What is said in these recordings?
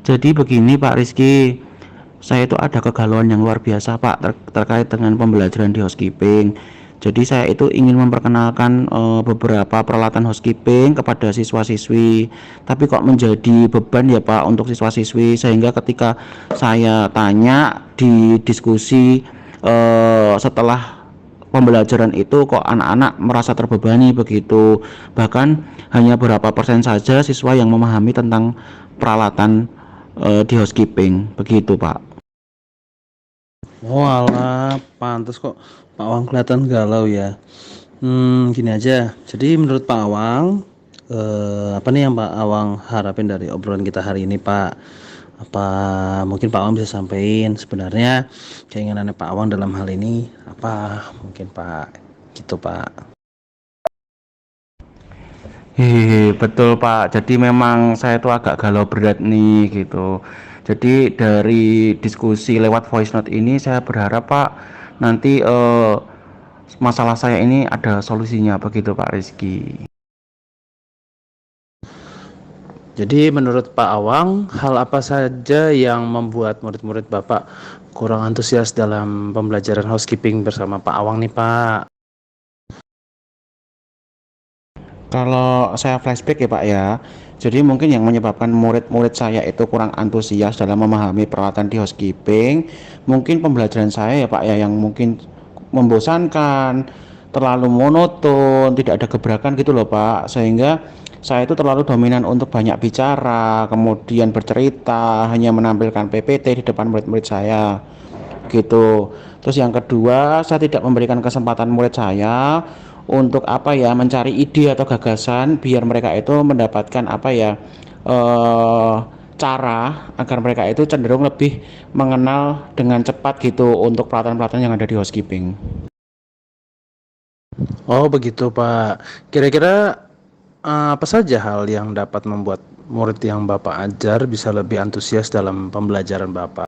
Jadi begini Pak Rizky, saya itu ada kegalauan yang luar biasa Pak terkait dengan pembelajaran di housekeeping. Jadi saya itu ingin memperkenalkan beberapa peralatan housekeeping kepada siswa-siswi, tapi kok menjadi beban ya Pak untuk siswa-siswi, sehingga ketika saya tanya di diskusi setelah pembelajaran itu kok anak-anak merasa terbebani begitu. Bahkan hanya berapa persen saja siswa yang memahami tentang peralatan di housekeeping begitu Pak. Oh alah, pantas kok Pak Awang kelihatan galau ya. Gini aja. Jadi menurut Pak Awang, apa nih yang Pak Awang harapin dari obrolan kita hari ini, Pak? Apa mungkin Pak Awang bisa sampaikan sebenarnya keinginannya Pak Awang dalam hal ini apa? Mungkin Pak, gitu Pak. Hehehe, betul Pak. Jadi memang saya tuh agak galau berat nih gitu. Jadi dari diskusi lewat voice note ini saya berharap Pak nanti masalah saya ini ada solusinya begitu Pak Rizky. Jadi menurut Pak Awang, hal apa saja yang membuat murid-murid Bapak kurang antusias dalam pembelajaran housekeeping bersama Pak Awang nih, Pak? Kalau saya flashback ya Pak ya, jadi mungkin yang menyebabkan murid-murid saya itu kurang antusias dalam memahami peralatan di housekeeping, mungkin pembelajaran saya ya Pak ya yang mungkin membosankan, terlalu monoton, tidak ada gebrakan gitu loh Pak, sehingga saya itu terlalu dominan untuk banyak bicara, kemudian bercerita, hanya menampilkan PPT di depan murid-murid saya gitu. Terus yang kedua, saya tidak memberikan kesempatan murid saya untuk apa ya mencari ide atau gagasan biar mereka itu mendapatkan apa ya eh cara agar mereka itu cenderung lebih mengenal dengan cepat gitu untuk pelatihan-pelatihan yang ada di housekeeping. Oh, begitu, Pak. Kira-kira apa saja hal yang dapat membuat murid yang Bapak ajar bisa lebih antusias dalam pembelajaran Bapak?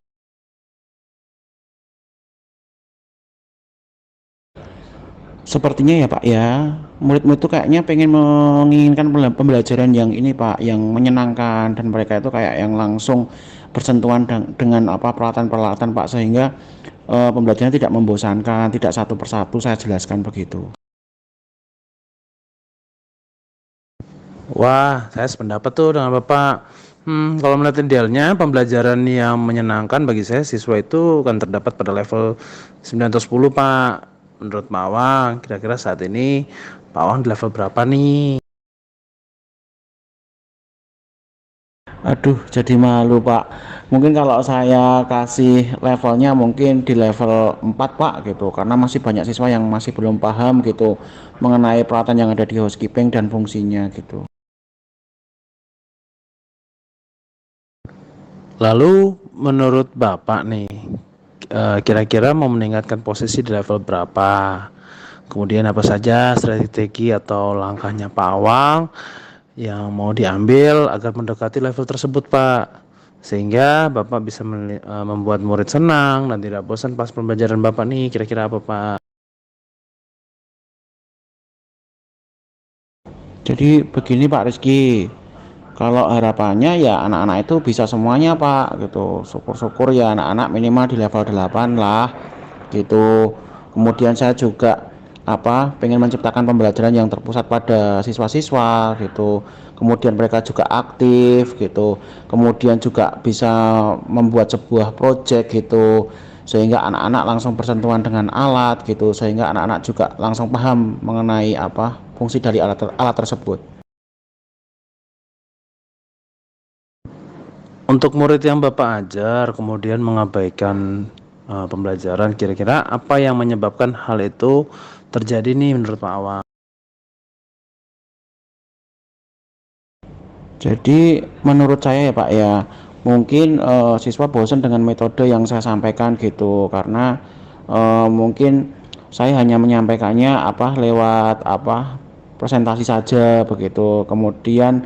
Sepertinya ya Pak ya, murid-murid itu kayaknya pengen menginginkan pembelajaran yang ini Pak, yang menyenangkan dan mereka itu kayak yang langsung bersentuhan dengan apa peralatan-peralatan Pak sehingga pembelajaran tidak membosankan, tidak satu persatu saya jelaskan begitu. Wah, saya sependapat tuh dengan Bapak. Kalau melihat idealnya, pembelajaran yang menyenangkan bagi saya siswa itu kan terdapat pada level 9 atau 10, Pak. Menurut Pak Awang, kira-kira saat ini Pak Awang di level berapa nih? Aduh, jadi malu Pak. Mungkin kalau saya kasih levelnya mungkin di level 4 Pak gitu, karena masih banyak siswa yang masih belum paham gitu mengenai peralatan yang ada di housekeeping dan fungsinya gitu. Lalu menurut Bapak nih, kira-kira mau meningkatkan posisi di level berapa? Kemudian apa saja strategi atau langkahnya Pak Awang yang mau diambil agar mendekati level tersebut, Pak? Sehingga Bapak bisa membuat murid senang dan tidak bosan pas pembelajaran Bapak nih, kira-kira apa, Pak? Jadi begini Pak Rizky, kalau harapannya ya anak-anak itu bisa semuanya Pak gitu. Syukur-syukur ya anak-anak minimal di level 8 lah gitu. Kemudian saya juga apa pengen menciptakan pembelajaran yang terpusat pada siswa-siswa gitu. Kemudian mereka juga aktif gitu. Kemudian juga bisa membuat sebuah project gitu sehingga anak-anak langsung bersentuhan dengan alat gitu sehingga anak-anak juga langsung paham mengenai apa fungsi dari alat tersebut. Untuk murid yang Bapak ajar kemudian mengabaikan pembelajaran, kira-kira apa yang menyebabkan hal itu terjadi nih menurut Pak Awang? Jadi menurut saya ya Pak ya, mungkin siswa bosan dengan metode yang saya sampaikan gitu karena mungkin saya hanya menyampaikannya apa lewat apa presentasi saja begitu. Kemudian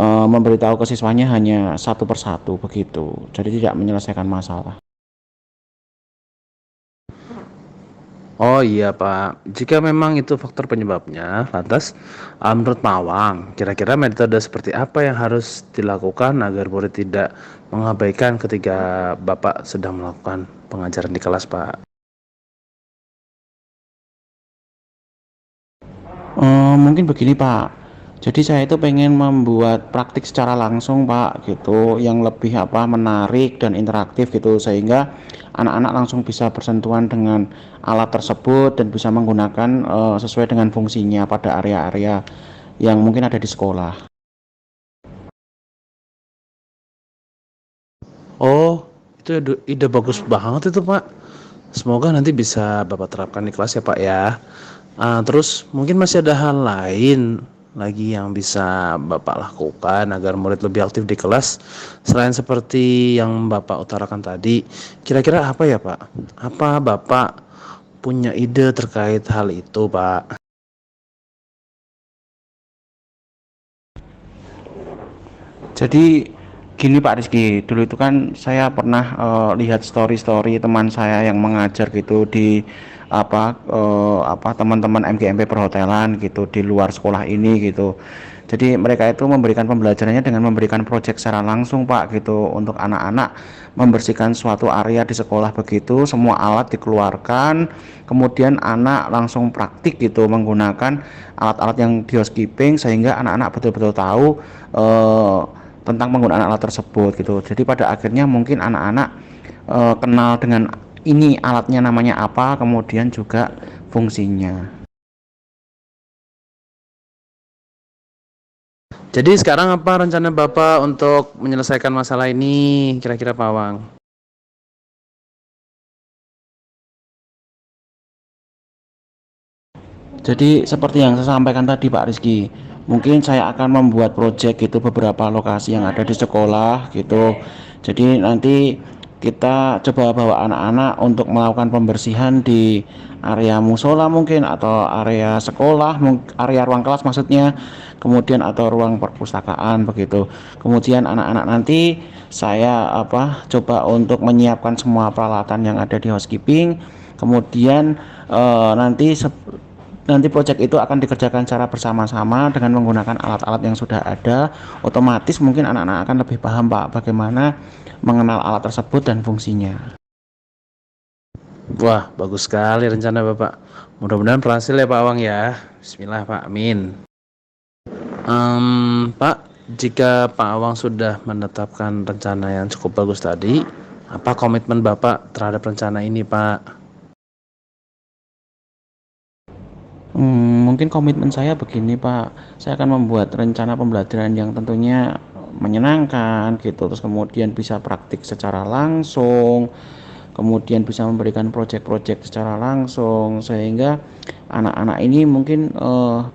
memberitahu ke siswanya hanya satu persatu begitu. Jadi tidak menyelesaikan masalah. Oh iya Pak, jika memang itu faktor penyebabnya, lantas menurut Pak Awang, kira-kira metode seperti apa yang harus dilakukan agar murid tidak mengabaikan ketika Bapak sedang melakukan pengajaran di kelas Pak? Mungkin begini Pak, jadi saya itu pengen membuat praktik secara langsung Pak gitu, yang lebih apa menarik dan interaktif gitu, sehingga anak-anak langsung bisa bersentuhan dengan alat tersebut dan bisa menggunakan sesuai dengan fungsinya pada area-area yang mungkin ada di sekolah. Oh, itu ide bagus banget itu Pak. Semoga nanti bisa Bapak terapkan di kelas ya Pak ya. Terus mungkin masih ada hal lain lagi yang bisa Bapak lakukan agar murid lebih aktif di kelas selain seperti yang Bapak utarakan tadi. Kira-kira apa ya Pak? Apa Bapak punya ide terkait hal itu Pak? Jadi gini Pak Rizky, dulu itu kan saya pernah lihat story-story teman saya yang mengajar gitu di apa teman-teman MGMP perhotelan gitu di luar sekolah ini gitu. Jadi mereka itu memberikan pembelajarannya dengan memberikan proyek secara langsung Pak gitu untuk anak-anak membersihkan suatu area di sekolah begitu, semua alat dikeluarkan, kemudian anak langsung praktik gitu menggunakan alat-alat yang di housekeeping sehingga anak-anak betul-betul tahu eh, tentang penggunaan alat tersebut gitu. Jadi pada akhirnya mungkin anak-anak kenal dengan ini alatnya namanya apa, kemudian juga fungsinya. Jadi sekarang apa rencana Bapak untuk menyelesaikan masalah ini kira-kira Pak Wang? Jadi seperti yang saya sampaikan tadi Pak Rizky, mungkin saya akan membuat proyek gitu beberapa lokasi yang ada di sekolah gitu. Jadi nanti kita coba bawa anak-anak untuk melakukan pembersihan di area musola mungkin atau area sekolah, area ruang kelas maksudnya, kemudian atau ruang perpustakaan begitu. Kemudian anak-anak nanti saya coba untuk menyiapkan semua peralatan yang ada di housekeeping. Kemudian nanti proyek itu akan dikerjakan secara bersama-sama dengan menggunakan alat-alat yang sudah ada. Otomatis mungkin anak-anak akan lebih paham Pak bagaimana mengenal alat tersebut dan fungsinya. Wah, bagus sekali rencana Bapak. Mudah-mudahan berhasil ya Pak Wang ya. Bismillah Pak, amin. Pak, jika Pak Awang sudah menetapkan rencana yang cukup bagus tadi, apa komitmen Bapak terhadap rencana ini, Pak? Mungkin komitmen saya begini Pak, saya akan membuat rencana pembelajaran yang tentunya menyenangkan gitu, terus kemudian bisa praktik secara langsung, kemudian bisa memberikan proyek-proyek secara langsung, sehingga anak-anak ini mungkin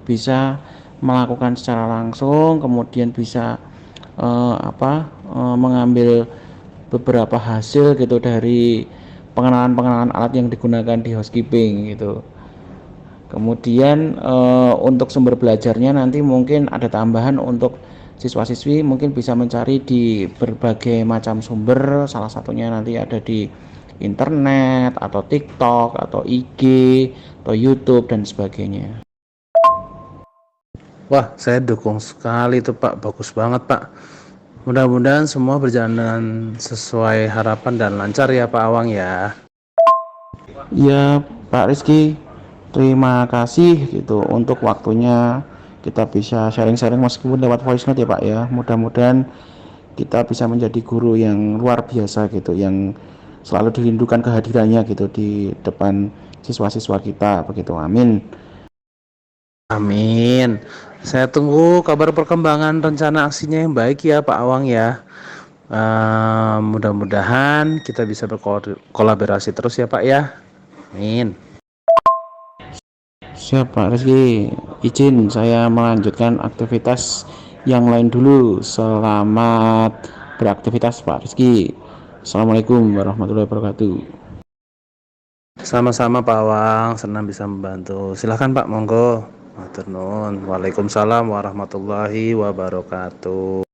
bisa melakukan secara langsung, kemudian bisa mengambil beberapa hasil gitu dari pengenalan-pengenalan alat yang digunakan di housekeeping gitu. Kemudian untuk sumber belajarnya nanti mungkin ada tambahan untuk siswa-siswi mungkin bisa mencari di berbagai macam sumber, salah satunya nanti ada di internet atau TikTok atau IG atau YouTube dan sebagainya. Wah, saya dukung sekali itu, Pak. Bagus banget, Pak. Mudah-mudahan semua berjalan sesuai harapan dan lancar ya, Pak Awang ya. Ya, Pak Rizky, terima kasih gitu untuk waktunya. Kita bisa sharing-sharing meskipun lewat voice note ya Pak ya. Mudah-mudahan kita bisa menjadi guru yang luar biasa gitu, yang selalu dirindukan kehadirannya gitu di depan siswa-siswa kita begitu. Amin. Amin. Saya tunggu kabar perkembangan rencana aksinya yang baik ya, Pak Awang ya. Mudah-mudahan kita bisa berkolaborasi terus ya, Pak ya. Amin. Siap Pak Rizky, izin saya melanjutkan aktivitas yang lain dulu. Selamat beraktivitas Pak Rizky. Assalamualaikum warahmatullahi wabarakatuh. Sama-sama Pak Awang, senang bisa membantu. Silahkan Pak, monggo. Matur nuwun. Waalaikumsalam warahmatullahi wabarakatuh.